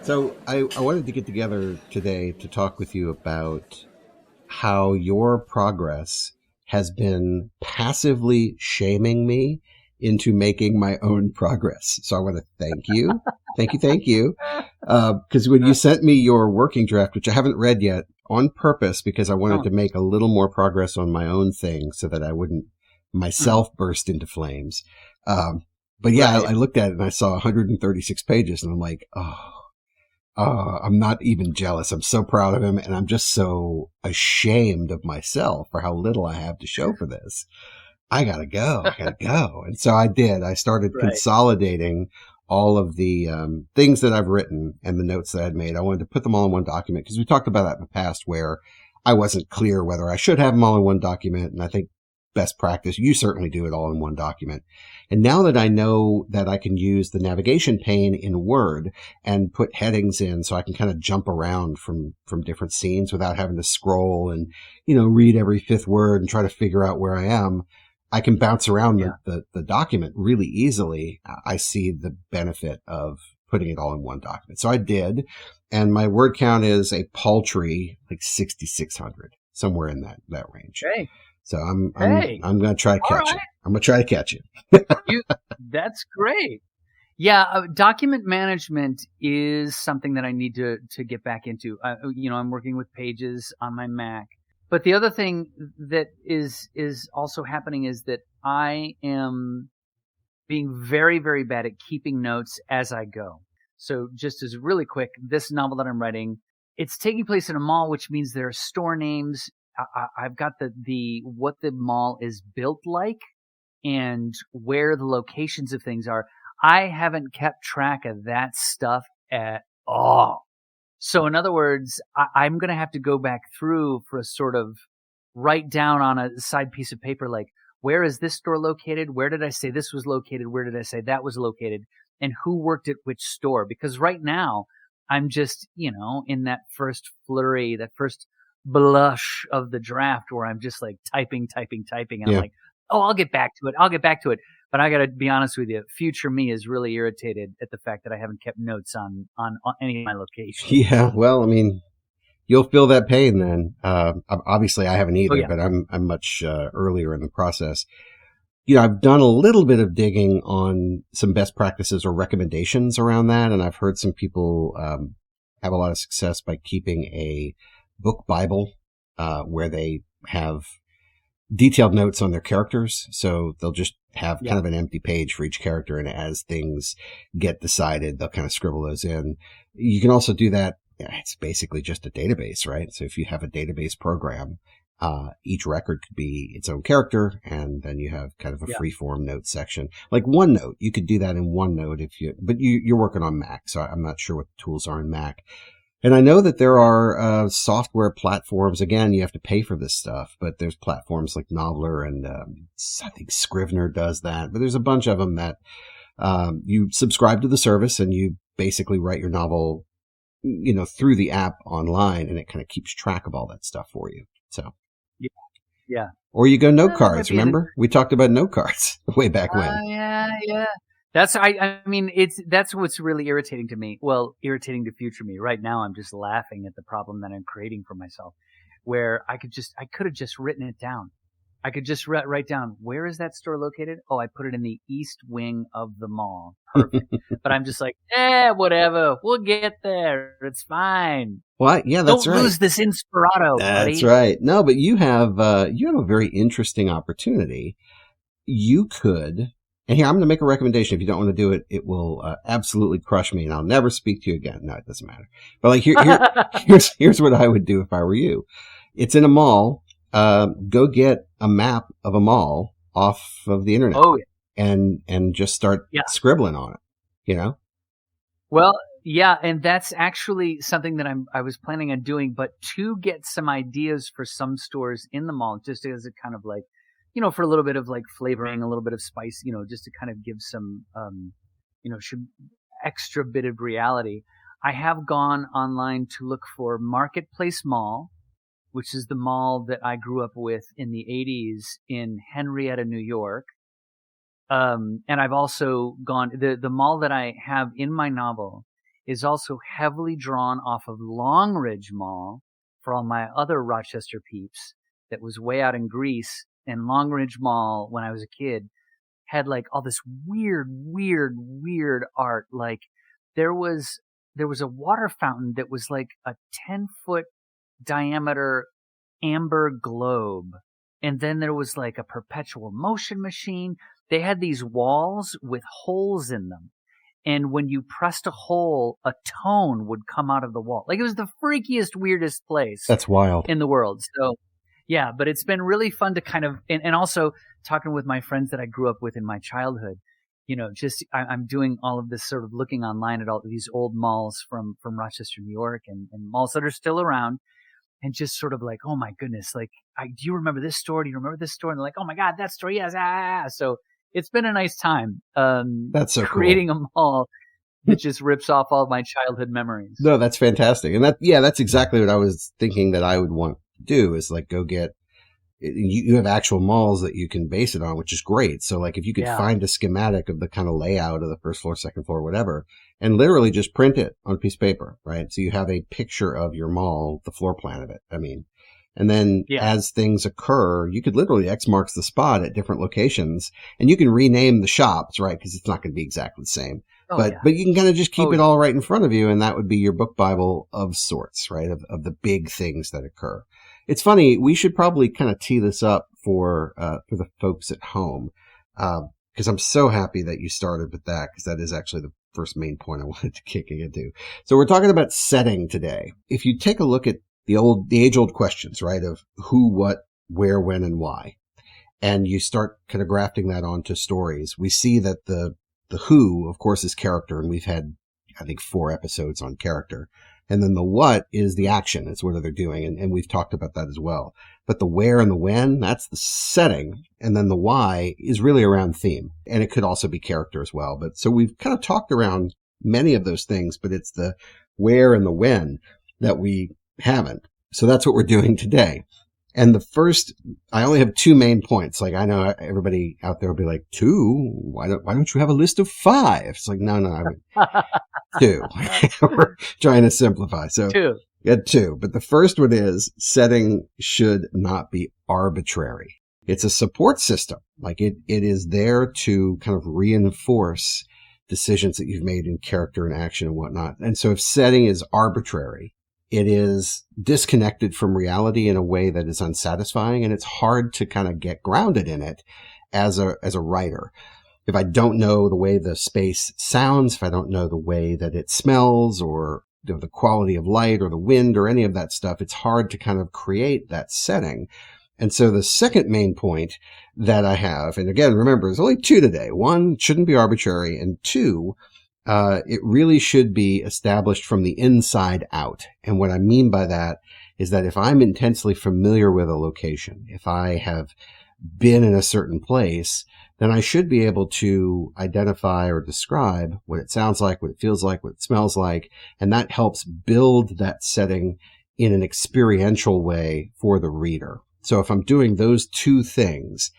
So I wanted to get together today to talk with you about how your progress has been passively shaming me into making my own progress. So I want to thank you. Thank you. Because when you sent me your working draft, which I haven't read yet, on purpose, because I wanted Oh, to make a little more progress on my own thing so that I wouldn't mm, myself burst into flames. Um, but yeah, right. I looked at it and I saw 136 pages and I'm like, I'm not even jealous. I'm so proud of him, and I'm just so ashamed of myself for how little I have to show for this. I gotta go. I gotta go. And so I did. I started Right. consolidating all of the things that I've written and the notes that I'd made. I wanted to put them all in one document because we talked about that in the past where I wasn't clear whether I should have them all in one document. And I think best practice, you certainly do it all in one document. And now that I know that I can use the navigation pane in Word and put headings in so I can kind of jump around from different scenes without having to scroll and, read every fifth word and try to figure out where I am. I can bounce around Yeah. the document really easily. I see the benefit of putting it all in one document. So I did. And my word count is a paltry, like 6,600, somewhere in that range. Hey. So Hey. I'm going to try to All catch right. you. I'm going to try to catch you. You. That's great. Yeah. Document management is something that I need to get back into. I'm working with Pages on my Mac. But the other thing that is also happening is that I am being very, very bad at keeping notes as I go. So just as really quick, this novel that I'm writing, it's taking place in a mall, which means there are store names. I've got the what the mall is built like and where the locations of things are. I haven't kept track of that stuff at all. So in other words, I'm going to have to go back through for a sort of write down on a side piece of paper, like, where is this store located? Where did I say this was located? Where did I say that was located? And who worked at which store? Because right now I'm just, in that first flurry, that first blush of the draft where I'm just like typing, typing, typing. And I'm Yeah. like, oh, I'll get back to it. I'll get back to it. But I got to be honest with you, future me is really irritated at the fact that I haven't kept notes on any of my locations. Yeah. Well, I mean, you'll feel that pain then. Obviously I haven't Oh either, yeah. but I'm much earlier in the process. I've done a little bit of digging on some best practices or recommendations around that. And I've heard some people, have a lot of success by keeping a book Bible, where they have detailed notes on their characters. So they'll just have Yeah. kind of an empty page for each character. And as things get decided, they'll kind of scribble those in. You can also do that. It's basically just a database, right? So if you have a database program, each record could be its own character, and then you have kind of a Yeah. free form note section. Like OneNote, you could do that in OneNote but you're working on Mac, so I'm not sure what the tools are in Mac. And I know that there are software platforms. Again, you have to pay for this stuff, but there's platforms like Noveler and I think Scrivener does that. But there's a bunch of them that you subscribe to the service and you basically write your novel, through the app online, and it kind of keeps track of all that stuff for you. So, Yeah. Yeah. or you go note That might cards. be an Remember we talked about note cards way back when. yeah, yeah. I mean, that's what's really irritating to me. Well, irritating to future me. Right now, I'm just laughing at the problem that I'm creating for myself, where I could have just written it down. I could just write down, where is that store located? Oh, I put it in the east wing of the mall. Perfect. But I'm just like, whatever. We'll get there. It's fine. Well, yeah, that's Don't right. lose this inspirato, That's buddy. right. No, but you have a very interesting opportunity. You could, and here I'm going to make a recommendation. If you don't want to do it, it will absolutely crush me, and I'll never speak to you again. No, it doesn't matter. But like here's what I would do if I were you. It's in a mall. Go get a map of a mall off of the internet, Oh, and just start yeah. scribbling on it. You know? Well, yeah, and that's actually something that I was planning on doing, but to get some ideas for some stores in the mall, just as a kind of like, for a little bit of like flavoring, a little bit of spice, just to kind of give some, should extra bit of reality. I have gone online to look for Marketplace Mall, which is the mall that I grew up with in the 80s in Henrietta, New York. And I've also gone, the mall that I have in my novel is also heavily drawn off of Longridge Mall for all my other Rochester peeps that was way out in Greece. And Longridge Mall, when I was a kid, had like all this weird art. Like there was a water fountain that was like a 10-foot diameter amber globe. And then there was like a perpetual motion machine. They had these walls with holes in them. And when you pressed a hole, a tone would come out of the wall. Like it was the freakiest, weirdest place. That's wild. In the world. So yeah, but it's been really fun to kind of, and also talking with my friends that I grew up with in my childhood, just I'm doing all of this sort of looking online at all these old malls from Rochester, New York, and malls that are still around, and just sort of like, oh my goodness, like, do you remember this store? Do you remember this store? And they're like, oh my God, that store, yes, So it's been a nice time. That's so creating cool. a mall that just rips off all my childhood memories. No, that's fantastic. And that's exactly what I was thinking that I would want to do, is like go get, you have actual malls that you can base it on, which is great. So like if you could find a schematic of the kind of layout of the first floor, second floor, whatever, and literally just print it on a piece of paper, right? So you have a picture of your mall, the floor plan of it. I mean, and then as things occur, you could literally X marks the spot at different locations, and you can rename the shops, right? Because it's not going to be exactly the same. But you can kind of just keep it all right in front of you, and that would be your book Bible of sorts, right? Of the big things that occur. It's funny, we should probably kind of tee this up for the folks at home, because I'm so happy that you started with that, because that is actually the first main point I wanted to kick into. So we're talking about setting today. If you take a look at the age-old questions, right, of who, what, where, when, and why, and you start kind of grafting that onto stories, we see that the who, of course, is character, and we've had, I think, 4 episodes on character. And then the what is the action. It's what they're doing. And we've talked about that as well. But the where and the when, that's the setting. And then the why is really around theme. And it could also be character as well. But so we've kind of talked around many of those things, but it's the where and the when that we haven't. So that's what we're doing today. And the first, I only have 2 main points. Like I know everybody out there will be like, 2? Why don't you have a list of 5? It's like, no, I mean, 2. We're trying to simplify. So 2. Yeah, 2. But the first one is setting should not be arbitrary. It's a support system. Like it is there to kind of reinforce decisions that you've made in character and action and whatnot. And so if setting is arbitrary, it is disconnected from reality in a way that is unsatisfying, and it's hard to kind of get grounded in it as a writer. If I don't know the way the space sounds, if I don't know the way that it smells, or the quality of light or the wind or any of that stuff, it's hard to kind of create that setting. And so the second main point that I have, and again, remember, there's only 2 today. 1, shouldn't be arbitrary, and 2, it really should be established from the inside out. And what I mean by that is that if I'm intensely familiar with a location, if I have been in a certain place, then I should be able to identify or describe what it sounds like, what it feels like, what it smells like. And that helps build that setting in an experiential way for the reader. So if I'm doing those 2 things,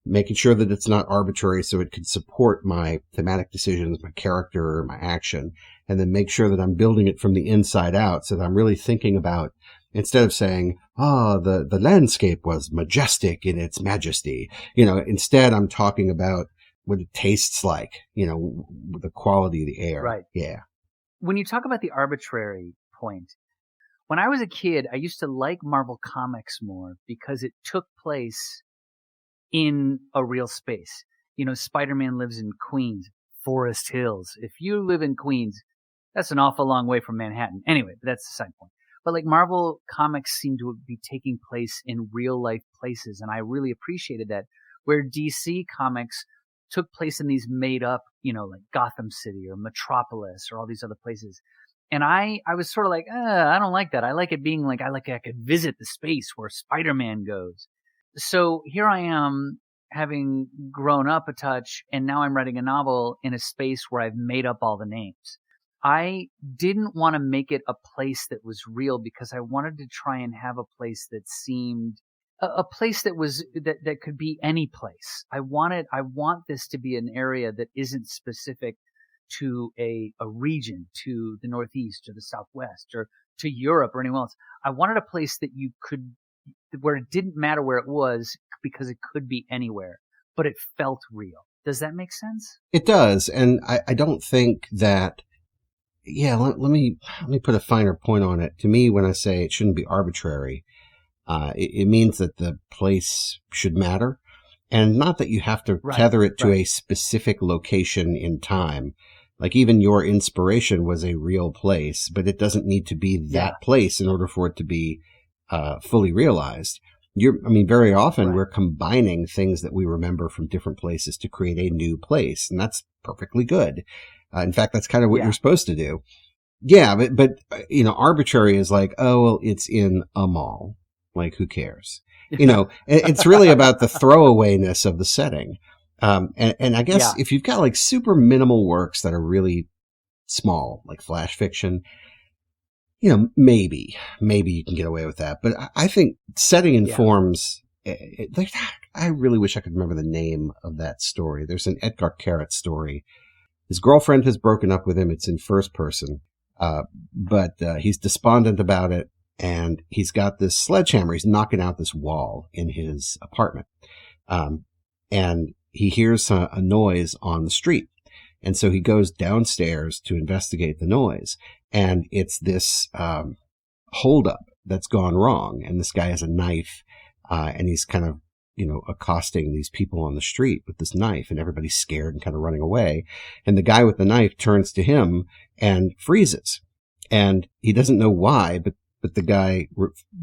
making sure that it's not arbitrary so it can support my thematic decisions, my character, my action, and then make sure that I'm building it from the inside out so that I'm really thinking about, instead of saying, the landscape was majestic in its majesty, instead I'm talking about what it tastes like, the quality of the air. Right. Yeah. When you talk about the arbitrary point, when I was a kid, I used to like Marvel Comics more because it took place in a real space. Spider-Man lives in Queens, Forest Hills. If you live in Queens, that's an awful long way from Manhattan. Anyway, that's the side point. But like Marvel Comics seem to be taking place in real life places, and I really appreciated that. Where DC Comics took place in these made up, like Gotham City or Metropolis or all these other places. And I was sort of like, I don't like that. I like it being like, I could visit the space where Spider-Man goes. So here I am, having grown up a touch, and now I'm writing a novel in a space where I've made up all the names. I didn't want to make it a place that was real because I wanted to try and have a place that seemed a place that was that could be any place. I want this to be an area that isn't specific to a region, to the Northeast or the Southwest or to Europe or anywhere else. I wanted a place that you could, where it didn't matter where it was because it could be anywhere, but it felt real. Does that make sense? It does. And I don't think that, let me put a finer point on it. To me, when I say it shouldn't be arbitrary, it means that the place should matter. And not that you have to tether it to a specific location in time. Like even your inspiration was a real place, but it doesn't need to be that place in order for it to be fully realized. Very often we're combining things that we remember from different places to create a new place, and that's perfectly good. In fact, that's kind of what you're supposed to do. Yeah, but arbitrary is like, oh, well, it's in a mall. Like, who cares? It's really about the throwawayness of the setting. And I guess if you've got like super minimal works that are really small, like flash fiction, maybe you can get away with that. But I think setting informs. I really wish I could remember the name of that story. There's an Edgar Carrot story. His girlfriend has broken up with him. It's in first person, but he's despondent about it. And he's got this sledgehammer. He's knocking out this wall in his apartment. And he hears a noise on the street. And so he goes downstairs to investigate the noise. And it's this holdup that's gone wrong. And this guy has a knife. And he's kind of, accosting these people on the street with this knife. And everybody's scared and kind of running away. And the guy with the knife turns to him and freezes. And he doesn't know why, but the guy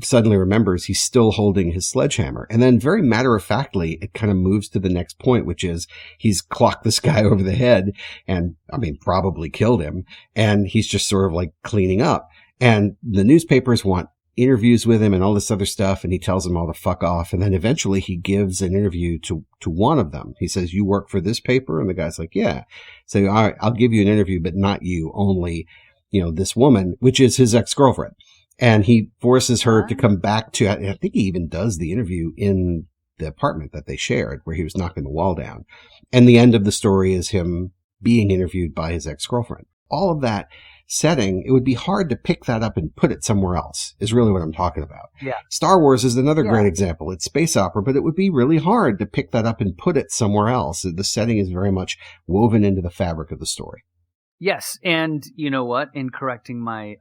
suddenly remembers he's still holding his sledgehammer. And then very matter-of-factly, it kind of moves to the next point, which is he's clocked this guy over the head and, probably killed him. And he's just sort of like cleaning up. And the newspapers want interviews with him and all this other stuff. And he tells them all to fuck off. And then eventually he gives an interview to one of them. He says, "You work for this paper?" And the guy's like, "Yeah." So, "All right, I'll give you an interview, but not you, only, this woman," which is his ex-girlfriend. And he forces her to come back to, I think he even does the interview in the apartment that they shared where he was knocking the wall down. And the end of the story is him being interviewed by his ex-girlfriend. All of that setting, it would be hard to pick that up and put it somewhere else is really what I'm talking about. Yeah. Star Wars is another great example. It's space opera, but it would be really hard to pick that up and put it somewhere else. The setting is very much woven into the fabric of the story. Yes, and you know what? In correcting my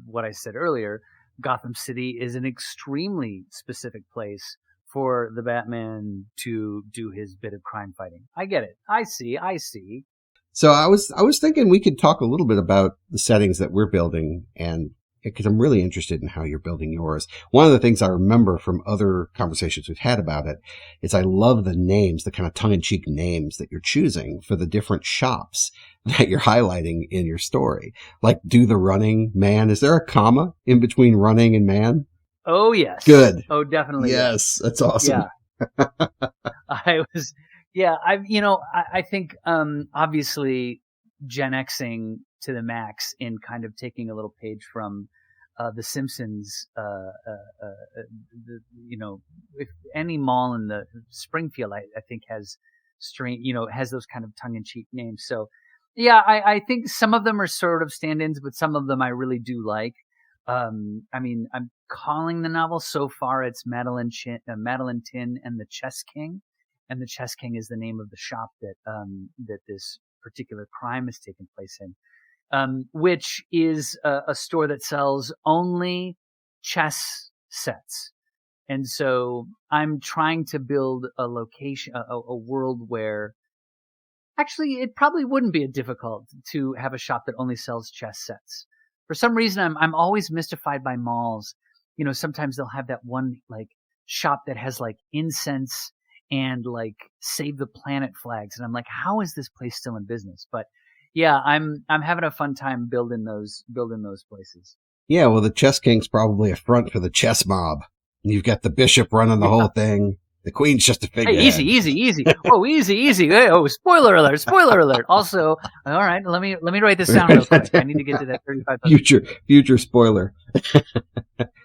what I said earlier, Gotham City is an extremely specific place for the Batman to do his bit of crime fighting. I get it. I see. So I was thinking we could talk a little bit about the settings that we're building, and because I'm really interested in how you're building yours. One of the things I remember from other conversations we've had about it is I love the names, the kind of tongue-in-cheek names that you're choosing for the different shops that you're highlighting in your story. Like, do the running man. Is there a comma in between running and man? Oh, yes. Good. Oh, definitely. Yes. That's awesome. Yeah. I think, obviously Gen Xing to the max in kind of taking a little page from, The Simpsons, if any mall in the Springfield, I think has has those kind of tongue-in-cheek names. So, yeah, I think some of them are sort of stand-ins, but some of them I really do like. I'm calling the novel so far it's Madeline Tin and the Chess King, and the Chess King is the name of the shop that this particular crime has taken place in. Which is a store that sells only chess sets. And so I'm trying to build a location, a world where actually it probably wouldn't be difficult to have a shop that only sells chess sets. For some reason, I'm always mystified by malls. Sometimes they'll have that one like shop that has like incense and like Save the Planet flags. And I'm like, how is this place still in business? But yeah, I'm having a fun time building those places. Yeah, well, the Chess King's probably a front for the chess mob. You've got the bishop running the whole thing. The queen's just a Hey, figurehead. easy. Oh, easy. Hey, oh, spoiler alert. Also, all right, let me write this down real quick. I need to get to that 35,000. Future spoiler.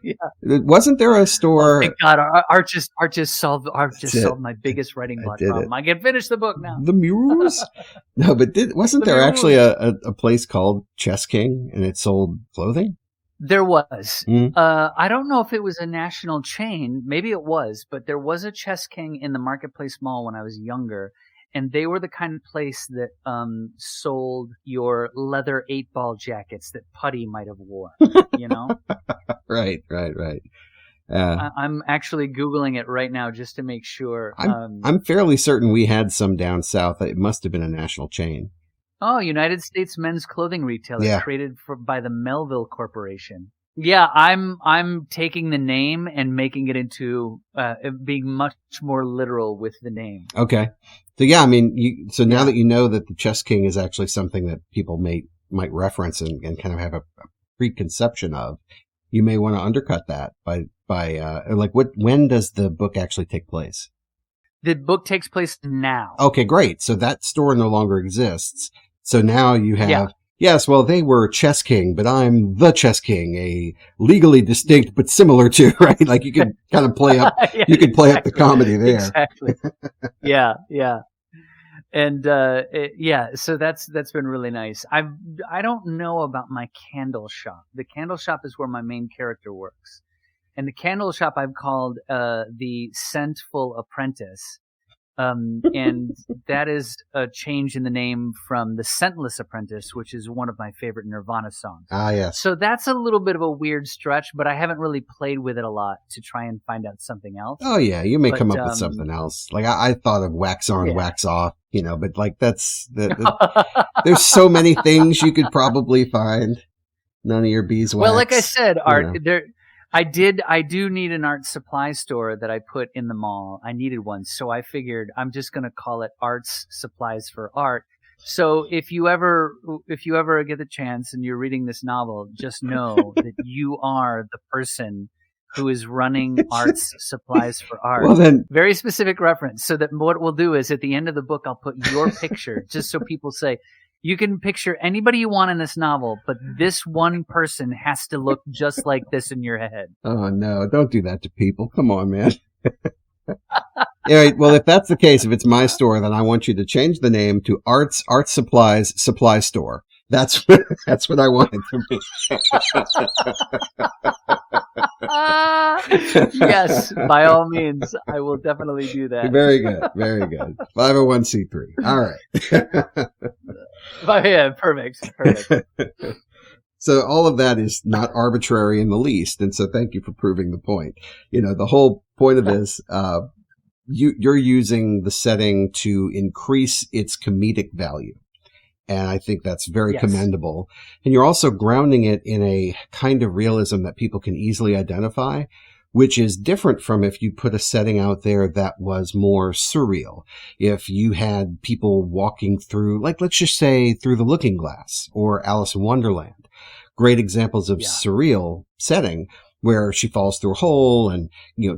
Yeah. Wasn't there a store? Oh, thank God, Art just solved my biggest writing block problem. I can finish the book now. The Muse? No, but wasn't there actually a place called Chess King and it sold clothing? There was. I don't know if it was a national chain. Maybe it was, but there was a Chess King in the Marketplace Mall when I was younger. And they were the kind of place that sold your leather 8-ball jackets that Putty might have wore, you know? Right. I'm actually Googling it right now just to make sure. I'm fairly certain we had some down south. It must have been a national chain. Oh, United States men's clothing retailer created by the Melville Corporation. Yeah, I'm taking the name and making it into being much more literal with the name. Okay. So yeah, I mean, now that you know that the Chess King is actually something that people might reference and kind of have a preconception of, you may want to undercut that by when does the book actually take place? The book takes place now. Okay, great. So that store no longer exists. So now you have, yes, well, they were Chess King, but I'm the Chess King, a legally distinct but similar to, right? Like you can kind of play up, you can play up the comedy there. Exactly. Yeah. And, so that's been really nice. I don't know about my candle shop. The candle shop is where my main character works. And the candle shop I've called, the Scentful Apprentice. And that is a change in the name from The Scentless Apprentice, which is one of my favorite Nirvana songs. Ah, yes. So that's a little bit of a weird stretch, but I haven't really played with it a lot to try and find out something else. Oh yeah, you may come up with something else. Like I thought of wax on, wax off, but like there's so many things you could probably find. None of your beeswax. Well, like I said, Art, I do need an art supply store that I put in the mall. I needed one. So I figured I'm just going to call it Art's Supplies for Art. So if you ever get the chance and you're reading this novel, just know that you are the person who is running Art's Supplies for Art. Well then, very specific reference. So that what we'll do is at the end of the book, I'll put your picture just so people say, you can picture anybody you want in this novel, but this one person has to look just like this in your head. Oh, no, don't do that to people. Come on, man. All right. Well, if that's the case, if it's my store, then I want you to change the name to Art Supplies Supply Store. That's what I want it to be. Yes, by all means, I will definitely do that. Very good. 501c3. All right. Yeah, perfect. So all of that is not arbitrary in the least. And so thank you for proving the point. The whole point of this, you're using the setting to increase its comedic value. And I think that's very commendable. And you're also grounding it in a kind of realism that people can easily identify, which is different from if you put a setting out there that was more surreal. If you had people walking through, like, let's just say through the Looking Glass or Alice in Wonderland, great examples of surreal setting where she falls through a hole and,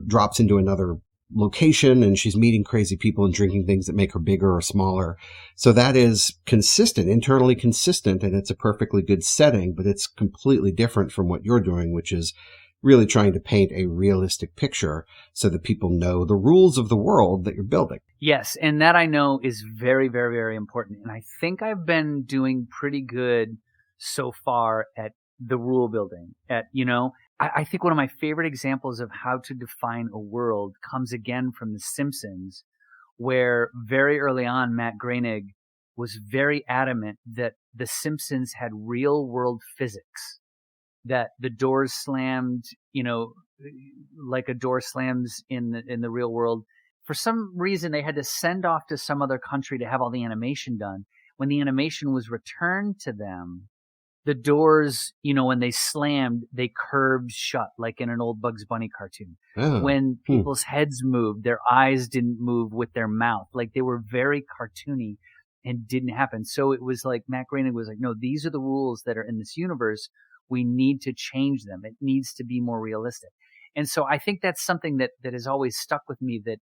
drops into another location and she's meeting crazy people and drinking things that make her bigger or smaller. So that is consistent, internally consistent, and it's a perfectly good setting, but it's completely different from what you're doing, which is really trying to paint a realistic picture so that people know the rules of the world that you're building. Yes, and that I know is very, very, very important. And I think I've been doing pretty good so far at the rule building. I think one of my favorite examples of how to define a world comes again from The Simpsons, where very early on, Matt Groening was very adamant that The Simpsons had real world physics. That the doors slammed, like a door slams in the real world. For some reason, they had to send off to some other country to have all the animation done. When the animation was returned to them, the doors, when they slammed, they curved shut, like in an old Bugs Bunny cartoon. Oh. When people's heads moved, their eyes didn't move with their mouth. Like they were very cartoony and didn't happen. So it was like Matt Groening was like, no, these are the rules that are in this universe. We need to change them. It needs to be more realistic. And so I think that's something that has always stuck with me, that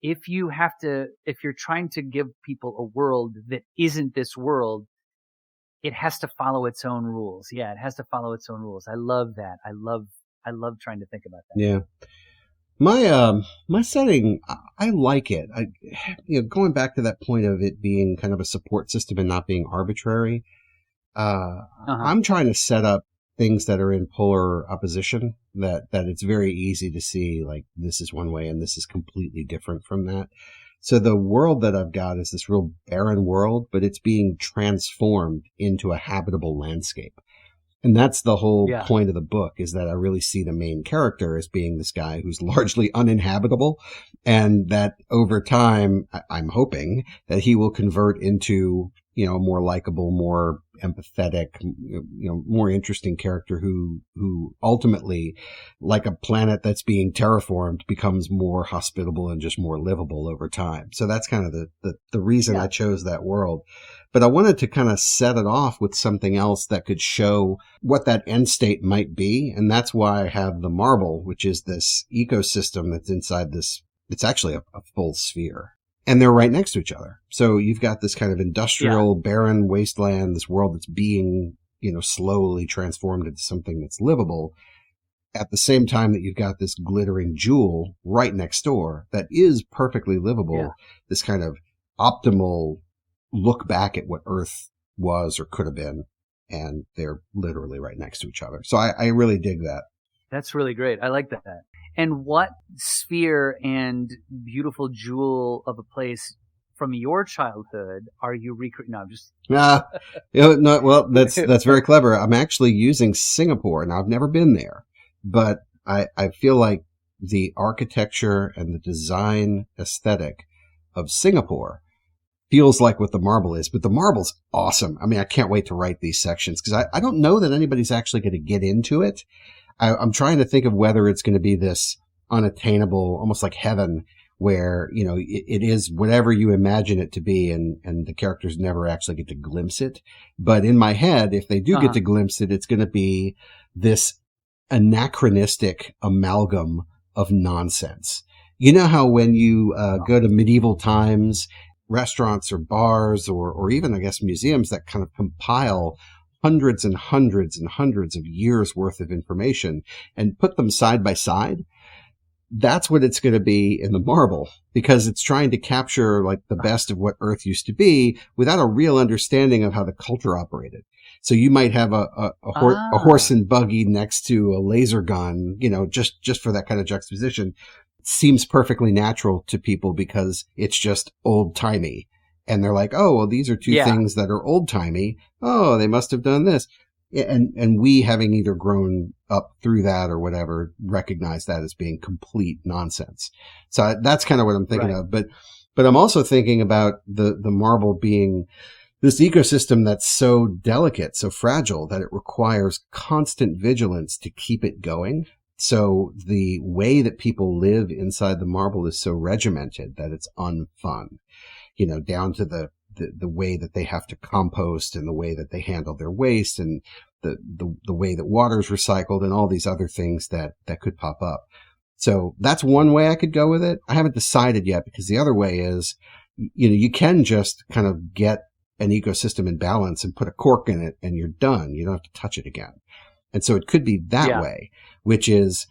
if you're trying to give people a world that isn't this world, it has to follow its own rules. Yeah, it has to follow its own rules. I love that. I love trying to think about that. Yeah. My setting, I like it. Going back to that point of it being kind of a support system and not being arbitrary, I'm trying to set up things that are in polar opposition, that it's very easy to see, like, this is one way and this is completely different from that. So the world that I've got is this real barren world, but it's being transformed into a habitable landscape. And that's the whole point of the book, is that I really see the main character as being this guy who's largely uninhabitable, and that over time, I'm hoping that he will convert into, a more likable, more empathetic, more interesting character who ultimately, like a planet that's being terraformed, becomes more hospitable and just more livable over time. So that's kind of the reason I chose that world. But I wanted to kind of set it off with something else that could show what that end state might be. And that's why I have the marble, which is this ecosystem that's inside this. It's actually a full sphere. And they're right next to each other. So you've got this kind of industrial, barren wasteland, this world that's being, slowly transformed into something that's livable, at the same time that you've got this glittering jewel right next door that is perfectly livable, this kind of optimal look back at what Earth was or could have been, and they're literally right next to each other. So I really dig that. That's really great. I like that. And what sphere and beautiful jewel of a place from your childhood are you recreating? No, I'm just... well, that's very clever. I'm actually using Singapore. Now, I've never been there, but I feel like the architecture and the design aesthetic of Singapore feels like what the marble is, but the marble's awesome. I mean, I can't wait to write these sections, because I don't know that anybody's actually going to get into it. I'm trying to think of whether it's going to be this unattainable, almost like heaven, where, it is whatever you imagine it to be, and the characters never actually get to glimpse it. But in my head, if they do get to glimpse it, it's going to be this anachronistic amalgam of nonsense. You know how when you go to medieval times, restaurants or bars or even, I guess, museums that kind of compile hundreds and hundreds and hundreds of years worth of information and put them side by side, that's what it's going to be in the marble, because it's trying to capture like the best of what Earth used to be without a real understanding of how the culture operated. So you might have a horse and buggy next to a laser gun, just for that kind of juxtaposition. It seems perfectly natural to people because it's just old timey. And they're like, oh, well, these are two things that are old timey. Oh, they must have done this. And we, having either grown up through that or whatever, recognize that as being complete nonsense. So that's kind of what I'm thinking of. But I'm also thinking about the marble being this ecosystem that's so delicate, so fragile, that it requires constant vigilance to keep it going. So the way that people live inside the marble is so regimented that it's unfun. Down to the way that they have to compost, and the way that they handle their waste, and the way that water is recycled, and all these other things that could pop up. So that's one way I could go with it. I haven't decided yet, because the other way is, you can just kind of get an ecosystem in balance and put a cork in it and you're done. You don't have to touch it again. And so it could be that way, which is,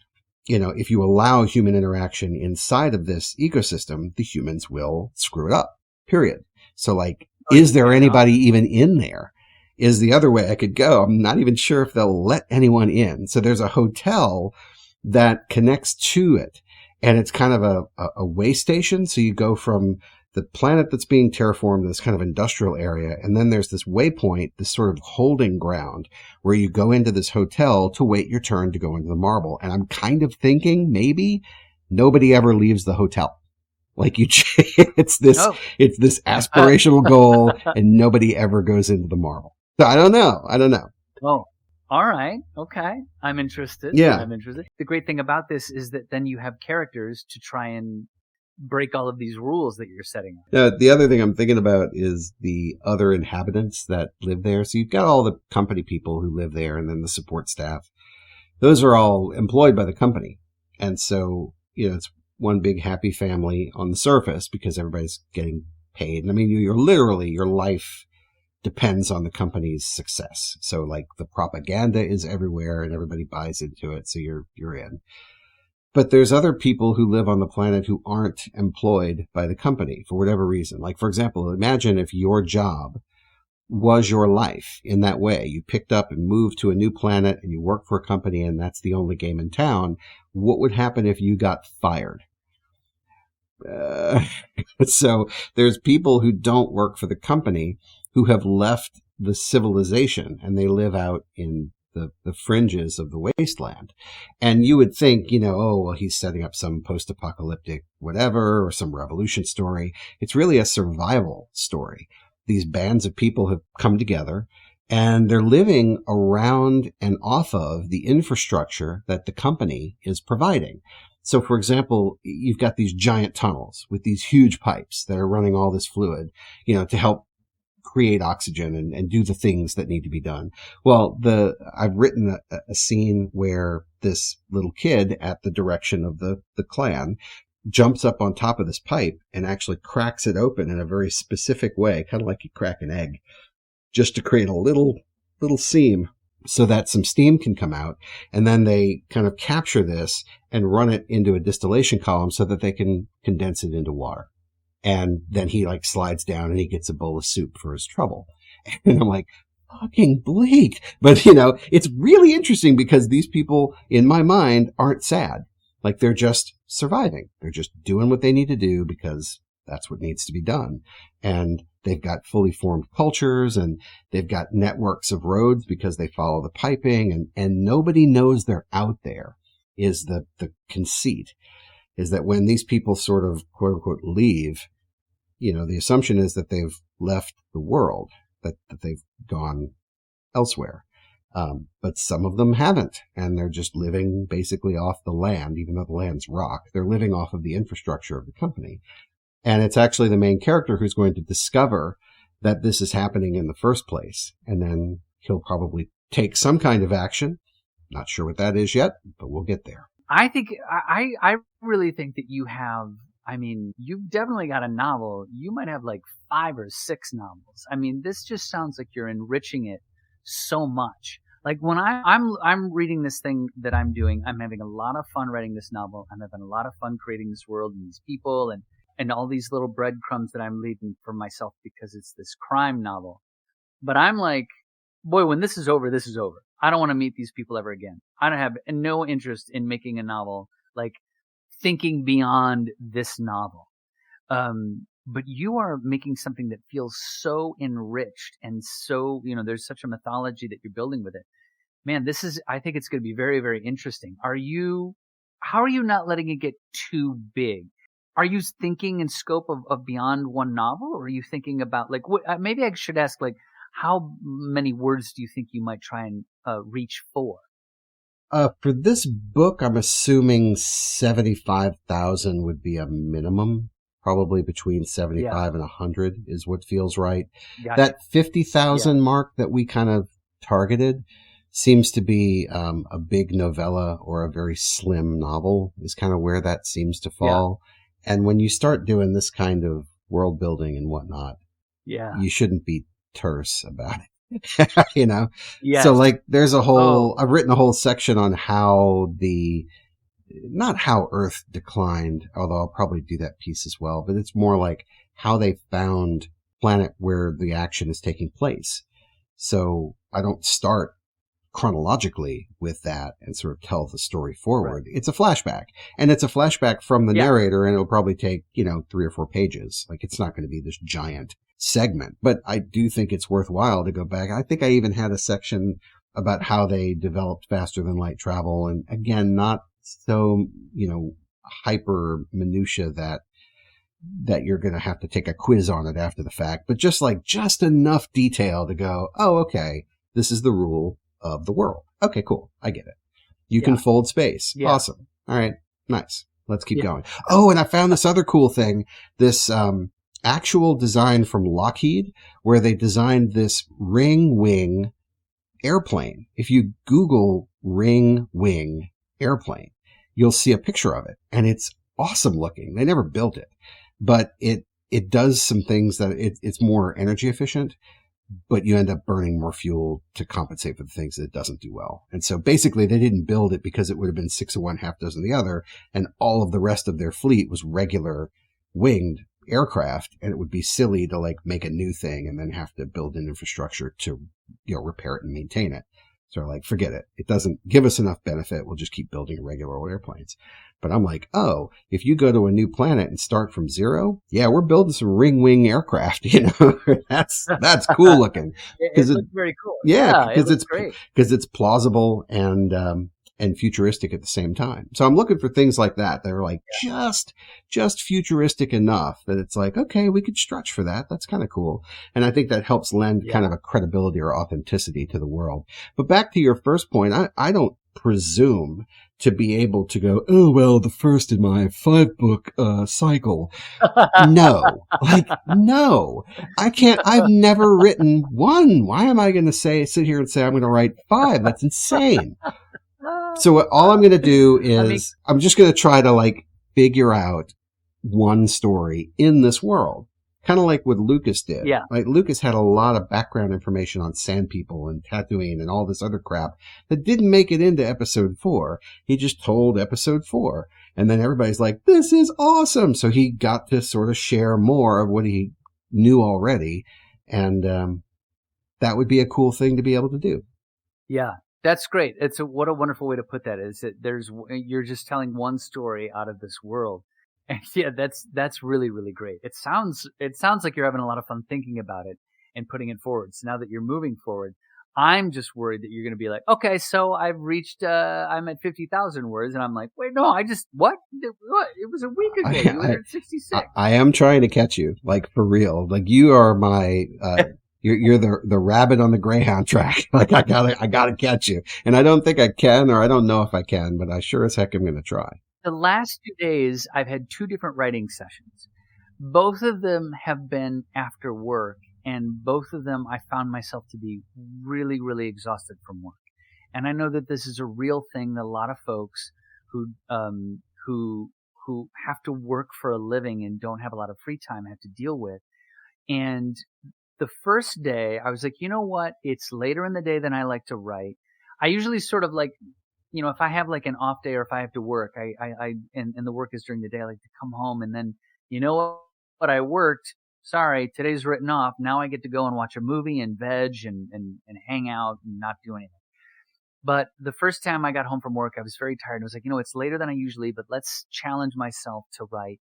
if you allow human interaction inside of this ecosystem, the humans will screw it up. Period. So is there anybody even in there? Is the other way I could go. I'm not even sure if they'll let anyone in. So there's a hotel that connects to it, and it's kind of a way station. So you go from the planet that's being terraformed, this kind of industrial area, and then there's this waypoint, this sort of holding ground where you go into this hotel to wait your turn to go into the marble. And I'm kind of thinking maybe nobody ever leaves the hotel. Like it's this aspirational goal, and nobody ever goes into the marble. So I don't know. Oh, all right. Okay. I'm interested. Yeah. I'm interested. The great thing about this is that then you have characters to try and break all of these rules that you're setting up. The other thing I'm thinking about is the other inhabitants that live there. So you've got all the company people who live there, and then the support staff. Those are all employed by the company. And so, it's one big happy family on the surface because everybody's getting paid. And I mean, you're literally, your life depends on the company's success. So like the propaganda is everywhere and everybody buys into it. So you're in. But there's other people who live on the planet who aren't employed by the company for whatever reason. Like, for example, imagine if your job was your life in that way. You picked up and moved to a new planet and you work for a company and that's the only game in town. What would happen if you got fired? So there's people who don't work for the company who have left the civilization and they live out in the fringes of the wasteland. And you would think, oh, well, he's setting up some post-apocalyptic whatever or some revolution story. It's really a survival story. These bands of people have come together and they're living around and off of the infrastructure that the company is providing. So, for example, you've got these giant tunnels with these huge pipes that are running all this fluid, to help create oxygen and do the things that need to be done. Well, I've written a scene where this little kid, at the direction of the clan, jumps up on top of this pipe and actually cracks it open in a very specific way, kind of like you crack an egg, just to create a little seam so that some steam can come out. And then they kind of capture this and run it into a distillation column so that they can condense it into water. And then he like slides down and he gets a bowl of soup for his trouble. And I'm like, fucking bleak. But it's really interesting because these people in my mind aren't sad. Like they're just surviving. They're just doing what they need to do because that's what needs to be done. And they've got fully formed cultures and they've got networks of roads because they follow the piping and nobody knows they're out there is the conceit, is that when these people sort of quote unquote leave, the assumption is that they've left the world, that they've gone elsewhere. But some of them haven't, and they're just living basically off the land, even though the land's rock. They're living off of the infrastructure of the company. And it's actually the main character who's going to discover that this is happening in the first place. And then he'll probably take some kind of action. Not sure what that is yet, but we'll get there. I think, I really think that you've definitely got a novel. You might have like 5 or 6 novels. This just sounds like you're enriching it so much. Like when I'm reading this thing that I'm doing, I'm having a lot of fun writing this novel. I'm having a lot of fun creating this world and these people and all these little breadcrumbs that I'm leaving for myself because it's this crime novel. But I'm like, boy, when this is over, this is over. I don't want to meet these people ever again. I don't have no interest in making a novel, like thinking beyond this novel. But you are making something that feels so enriched and so, there's such a mythology that you're building with it. Man, I think it's going to be very, very interesting. How are you not letting it get too big? Are you thinking in scope of beyond one novel, or are you thinking about like, maybe I should ask, like, how many words do you think you might try and reach for? For this book, I'm assuming 75,000 would be a minimum. Probably between 75 and 100 is what feels right. Gotcha. That 50,000 mark that we kind of targeted seems to be a big novella or a very slim novel is kind of where that seems to fall. Yeah. And when you start doing this kind of world building and whatnot, you shouldn't be terse about it. Yes. So like there's I've written a whole section on how not how Earth declined, although I'll probably do that piece as well, but it's more like how they found planet where the action is taking place. So I don't start chronologically with that and sort of tell the story forward. Right. It's a flashback, and it's a flashback from the narrator, and it'll probably take, 3 or 4 pages. Like it's not going to be this giant segment, but I do think it's worthwhile to go back. I think I even had a section about how they developed faster than light travel. And again, not so, hyper minutia that you're going to have to take a quiz on it after the fact, but just enough detail to go, oh, okay, this is the rule of the world. Okay, cool. I get it. You can fold space. Yeah. Awesome. All right. Nice. Let's keep going. Oh, and I found this other cool thing, this, actual design from Lockheed, where they designed this ring wing airplane. If you Google ring wing airplane, you'll see a picture of it, and it's awesome looking. They never built it, but it does some things that it's more energy efficient, but you end up burning more fuel to compensate for the things that it doesn't do well. And so basically they didn't build it because it would have been 6 of one, half dozen of the other. And all of the rest of their fleet was regular winged aircraft. And it would be silly to like make a new thing and then have to build an infrastructure to, repair it and maintain it. So like, forget it. It doesn't give us enough benefit. We'll just keep building regular old airplanes. But I'm like, oh, if you go to a new planet and start from zero, yeah, we're building some ring wing aircraft. That's cool looking. It looks very cool. Yeah, because it's great. Because it's plausible and futuristic at the same time. So I'm looking for things like that. They're like just futuristic enough that it's like, okay, we could stretch for that. That's kind of cool. And I think that helps lend kind of a credibility or authenticity to the world. But back to your first point, I don't presume to be able to go, oh, well, the first in my 5-book cycle. No, I can't. I've never written one. Why am I going to sit here and say I'm going to write 5? That's insane. So all I'm going to do is I'm just going to try to like figure out one story in this world. Kind of like what Lucas did. Yeah. Like Lucas had a lot of background information on sand people and Tatooine and all this other crap that didn't make it into episode 4. He just told episode 4. And then everybody's like, this is awesome. So he got to sort of share more of what he knew already. And that would be a cool thing to be able to do. Yeah. That's great. What a wonderful way to put that. Is that you're just telling one story out of this world. And yeah, that's really, really great. It sounds like you're having a lot of fun thinking about it and putting it forward. So now that you're moving forward, I'm just worried that you're going to be like, okay, so I've reached, I'm at 50,000 words. And I'm like, wait, no, what? It was a week ago. You were at 66. I am trying to catch you, like for real. Like you are my, you're the rabbit on the Greyhound track. Like I gotta catch you. And I don't think I can, or I don't know if I can, but I sure as heck am going to try. The last 2 days, I've had 2 different writing sessions. Both of them have been after work, and both of them I found myself to be really, really exhausted from work. And I know that this is a real thing that a lot of folks who have to work for a living and don't have a lot of free time have to deal with. And the first day, I was like, you know what? It's later in the day than I like to write. I usually sort of like, if I have like an off day or if I have to work, and the work is during the day, I like to come home and then, what I worked, sorry, today's written off. Now I get to go and watch a movie and veg and hang out and not do anything. But the first time I got home from work, I was very tired. I was like, it's later than I usually, but let's challenge myself to write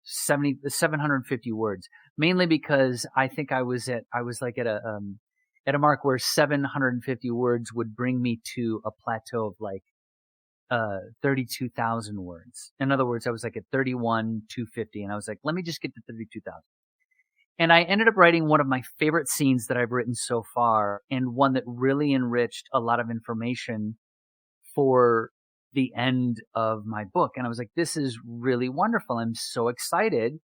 750 words, mainly because I think I was at a mark where 750 words would bring me to a plateau of like 32,000 words. In other words, I was like at 31,250, and I was like, let me just get to 32,000. And I ended up writing one of my favorite scenes that I've written so far, and one that really enriched a lot of information for the end of my book. And I was like, this is really wonderful. I'm so excited.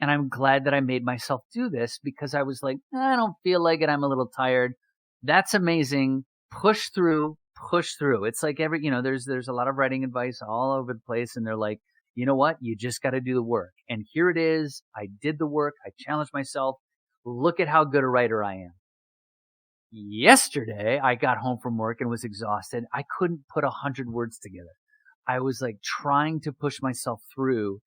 And I'm glad that I made myself do this, because I was like, I don't feel like it. I'm a little tired. That's amazing. Push through. It's like there's a lot of writing advice all over the place. And they're like, you know what? You just got to do the work. And here it is. I did the work. I challenged myself. Look at how good a writer I am. Yesterday, I got home from work and was exhausted. I couldn't put 100 words together. I was like trying to push myself through.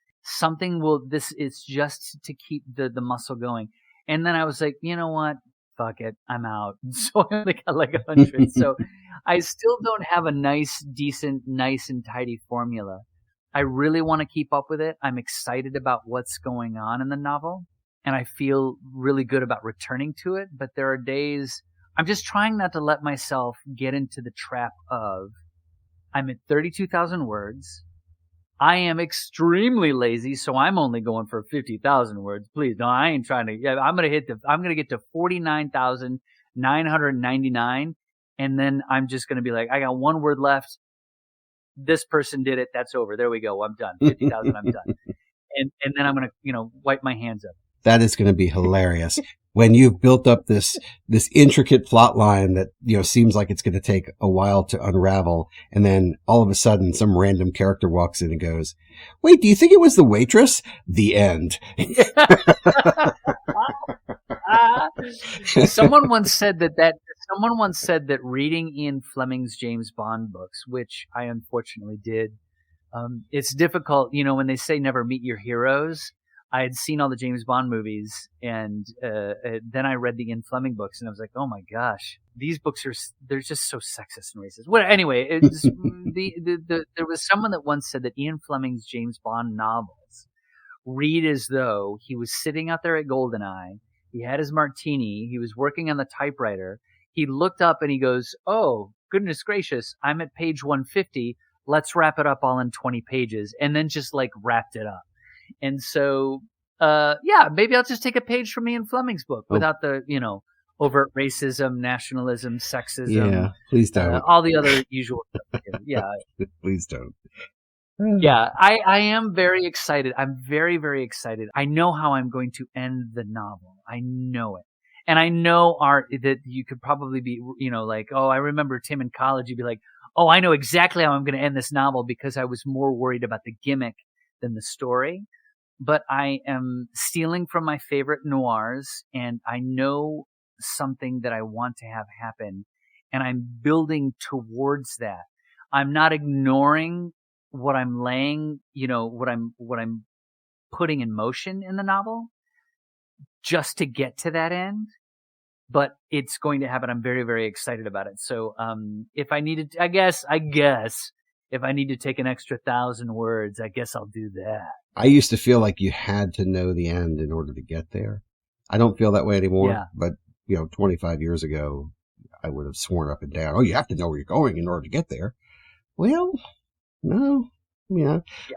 It's just to keep the muscle going. And then I was like, you know what? Fuck it. I'm out. So I only got like 100. So I still don't have a nice and tidy formula. I really want to keep up with it. I'm excited about what's going on in the novel, and I feel really good about returning to it. But there are days I'm just trying not to let myself get into the trap of, I'm at 32,000 words. I am extremely lazy, so I'm only going for 50,000 words. Please, no, I ain't trying to. Yeah, I'm gonna get to 49,999, and then I'm just gonna be like, I got 1 word left. This person did it. That's over. There we go. I'm done. 50,000. I'm done. And then I'm gonna wipe my hands up. That is going to be hilarious. when you've built up this intricate plot line that, seems like it's going to take a while to unravel. And then all of a sudden some random character walks in and goes, wait, do you think it was the waitress? The end. Someone once said that reading Ian Fleming's James Bond books, which I unfortunately did, it's difficult, when they say never meet your heroes. I had seen all the James Bond movies, and then I read the Ian Fleming books, and I was like, oh my gosh, these books they're just so sexist and racist. Well, anyway, it's, there was someone that once said that Ian Fleming's James Bond novels read as though he was sitting out there at GoldenEye, he had his martini, he was working on the typewriter, he looked up and he goes, oh, goodness gracious, I'm at page 150, let's wrap it up all in 20 pages, and then just like wrapped it up. And so, maybe I'll just take a page from Ian Fleming's book without the, overt racism, nationalism, sexism. Yeah, please don't. All the other usual stuff. Yeah. Please don't. Yeah, I am very excited. I'm very, very excited. I know how I'm going to end the novel. I know it. And I know, Art, that you could probably be, like, oh, I remember Tim in college. You'd be like, oh, I know exactly how I'm going to end this novel because I was more worried about the gimmick than the story. But I am stealing from my favorite noirs, and I know something that I want to have happen, and I'm building towards that. I'm not ignoring what I'm laying, what I'm putting in motion in the novel just to get to that end, but it's going to happen. I'm very, very excited about it. So, if I needed, I guess if I need to take an extra 1,000 words, I guess I'll do that. I used to feel like you had to know the end in order to get there. I don't feel that way anymore, but 25 years ago, I would have sworn up and down, oh, you have to know where you're going in order to get there. Well, no,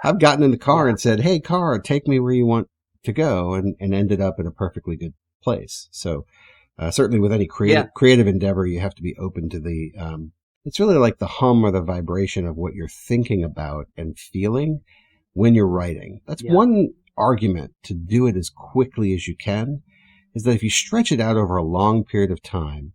I've gotten in the car and said, hey, car, take me where you want to go, and ended up in a perfectly good place. So, certainly with any creative endeavor, you have to be open to the, it's really like the hum or the vibration of what you're thinking about and feeling when you're writing. That's one argument to do it as quickly as you can, is that if you stretch it out over a long period of time,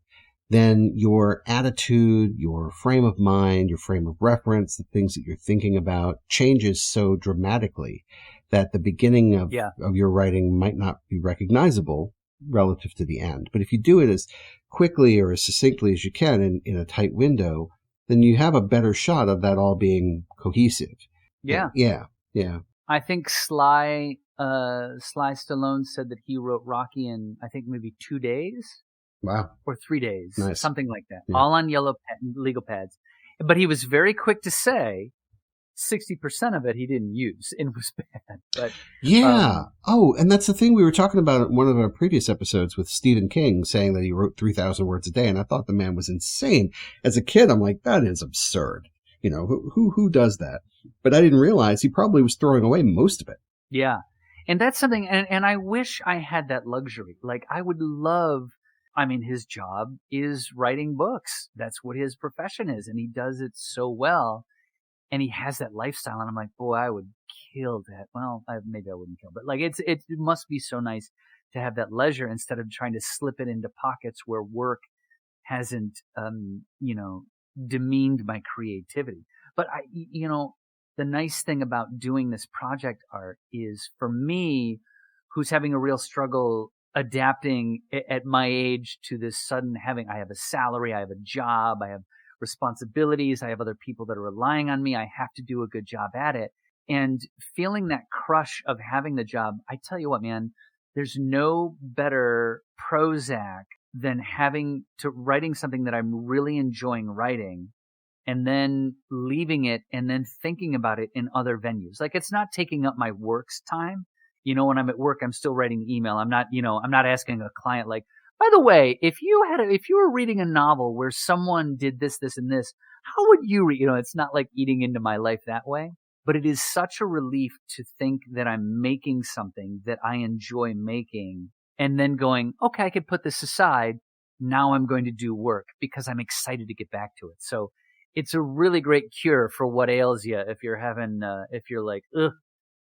then your attitude, your frame of mind, your frame of reference, the things that you're thinking about changes so dramatically that the beginning of your writing might not be recognizable relative to the end. But if you do it as quickly or as succinctly as you can in a tight window, then you have a better shot of that all being cohesive. Yeah. Yeah. I think Sly Stallone said that he wrote Rocky in, I think, maybe 2 days. Wow. Or 3 days. Nice. Something like that. Yeah. All on yellow legal pads. But he was very quick to say 60% of it he didn't use and was bad. But and that's the thing we were talking about in one of our previous episodes with Stephen King, saying that he wrote 3,000 words a day, and I thought the man was insane. As a kid, I'm like, that is absurd. Who does that? But I didn't realize he probably was throwing away most of it. Yeah. And that's something, and I wish I had that luxury. Like, I would love, his job is writing books. That's what his profession is, and he does it so well. And he has that lifestyle, and I'm like, boy, I would kill that. Well, maybe I wouldn't kill, but like, it must be so nice to have that leisure instead of trying to slip it into pockets where work hasn't, demeaned my creativity. But the nice thing about doing this project, Art, is for me, who's having a real struggle adapting at my age to this sudden I have a salary, I have a job, I have responsibilities, I have other people that are relying on me, I have to do a good job at it. And feeling that crush of having the job, I tell you what, man, there's no better Prozac than writing something that I'm really enjoying writing, and then leaving it and then thinking about it in other venues. Like, it's not taking up my work's time. When I'm at work, I'm still writing email. I'm not asking a client, like, by the way, if you were reading a novel where someone did this, this, and this, how would you read? It's not like eating into my life that way, but it is such a relief to think that I'm making something that I enjoy making, and then going, okay, I could put this aside. Now I'm going to do work because I'm excited to get back to it. So it's a really great cure for what ails you if you're like, ugh,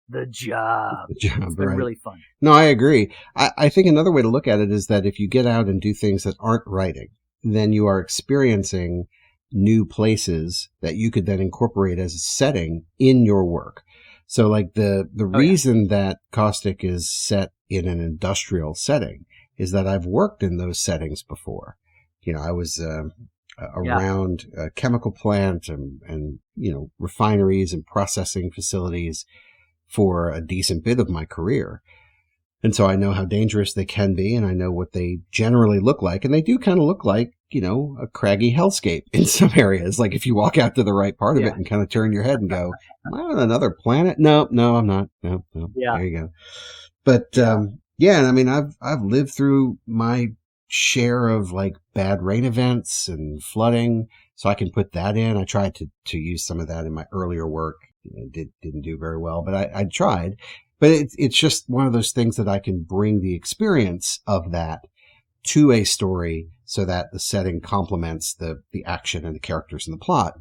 the job. The job, It's been right. really fun. No, I agree. I think another way to look at it is that if you get out and do things that aren't writing, then you are experiencing new places that you could then incorporate as a setting in your work. So like the reason that Caustic is set in an industrial setting is that I've worked in those settings before. You know, I was around a chemical plant and, you know, refineries and processing facilities for a decent bit of my career. And so I know how dangerous they can be, and I know what they generally look like. And they do kind of look like, you know, a craggy hellscape in some areas. Like if you walk out to the right part of it and kind of turn your head and go, am I on another planet? No, I'm not. No. There you go. But, and I mean, I've lived through my share of like bad rain events and flooding. So I can put that in. I tried to use some of that in my earlier work. It didn't do very well, but I tried. But it's just one of those things that I can bring the experience of that to a story so that the setting complements the action and the characters and the plot.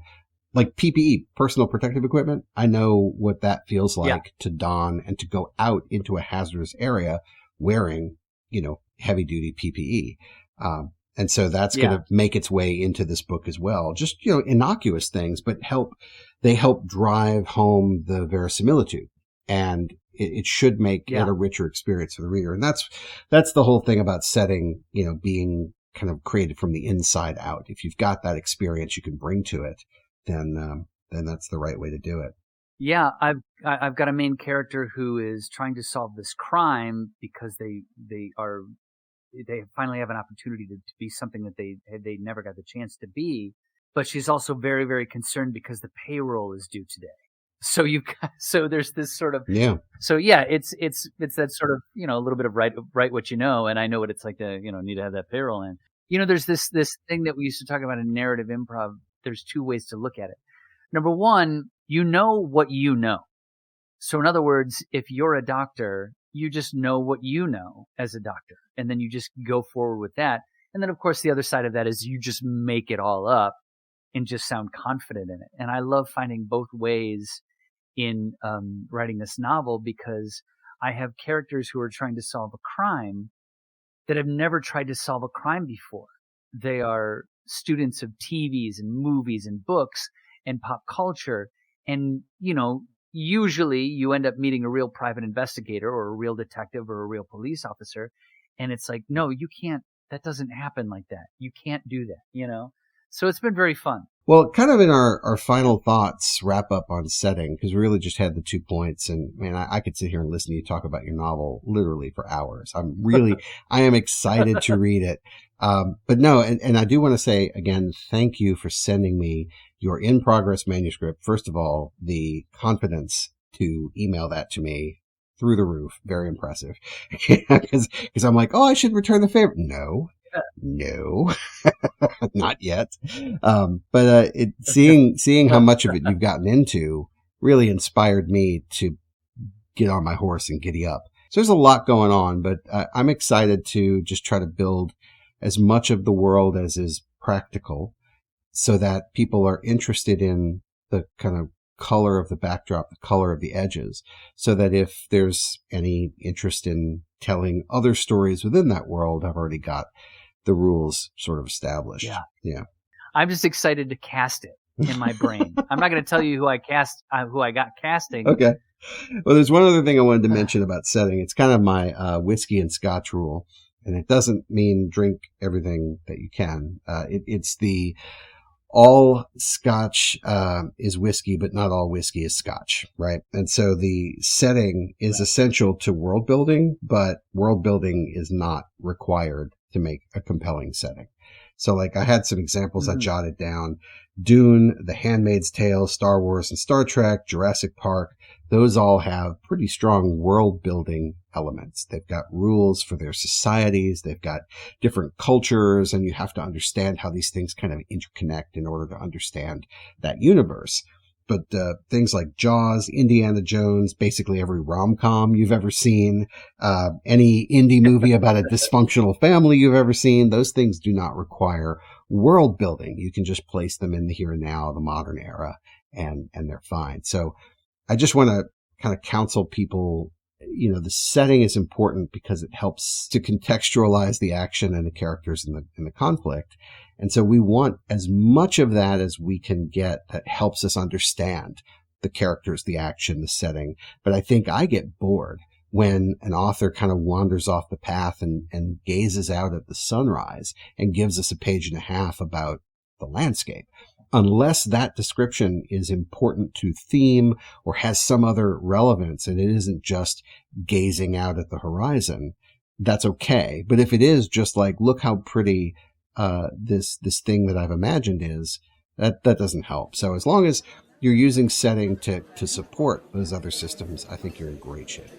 Like PPE, personal protective equipment. I know what that feels like to don and to go out into a hazardous area wearing, you know, heavy duty PPE. And so that's going to make its way into this book as well. Just, you know, innocuous things, but they help drive home the verisimilitude. And it should make it a richer experience for the reader. And that's the whole thing about setting, you know, being kind of created from the inside out. If you've got that experience you can bring to it, then that's the right way to do it. Yeah, I've got a main character who is trying to solve this crime because they finally have an opportunity to be something that they never got the chance to be. But she's also very, very concerned because the payroll is due today. So there's this sort of So it's that sort of, you know, a little bit of write what you know, and I know what it's like to, you know, need to have that payroll in. You know, there's this thing that we used to talk about in narrative improv. There's two ways to look at it. Number one, you know what you know. So in other words, if you're a doctor, you just know what you know as a doctor, and then you just go forward with that. And then of course the other side of that is you just make it all up and just sound confident in it. And I love finding both ways in writing this novel, because I have characters who are trying to solve a crime that have never tried to solve a crime before. They are students of TVs and movies and books and pop culture. And, you know, usually you end up meeting a real private investigator or a real detective or a real police officer. And it's like, no, you can't, that doesn't happen like that. You can't do that, you know? So it's been very fun. Well, kind of in our final thoughts, wrap up on setting, because we really just had the 2 points. And man, I could sit here and listen to you talk about your novel literally for hours. I am excited to read it. But no, and I do want to say again, thank you for sending me your in progress manuscript. First of all, the confidence to email that to me, through the roof. Very impressive. Because I'm like, oh, I should return the favor. No, not yet. But seeing how much of it you've gotten into really inspired me to get on my horse and giddy up. So there's a lot going on, but I'm excited to just try to build as much of the world as is practical so that people are interested in the kind of color of the backdrop, the color of the edges, so that if there's any interest in telling other stories within that world, I've already got the rules sort of established. Yeah. I'm just excited to cast it in my brain. I'm not going to tell you who I got casting. Okay. Well, there's one other thing I wanted to mention about setting. It's kind of my whiskey and scotch rule, and it doesn't mean drink everything that you can. It's the all scotch is whiskey, but not all whiskey is scotch, right? And so the setting is essential to world building, but world building is not required to make a compelling setting. So like I had some examples I jotted down. Dune, The Handmaid's Tale, Star Wars and Star Trek, Jurassic Park, those all have pretty strong world building elements. They've got rules for their societies. They've got different cultures, and you have to understand how these things kind of interconnect in order to understand that universe. But things like Jaws, Indiana Jones, basically every rom-com you've ever seen, any indie movie about a dysfunctional family you've ever seen, those things do not require world building. You can just place them in the here and now, the modern era, and they're fine. So I just want to kind of counsel people, the setting is important because it helps to contextualize the action and the characters in the conflict. And so we want as much of that as we can get that helps us understand the characters, the action, the setting. But I think I get bored when an author kind of wanders off the path and gazes out at the sunrise and gives us a page and a half about the landscape. Unless that description is important to theme or has some other relevance and it isn't just gazing out at the horizon, that's okay. But if it is just like, look how pretty this thing that I've imagined is, that doesn't help. So as long as you're using setting to support those other systems, I think you're in great shape.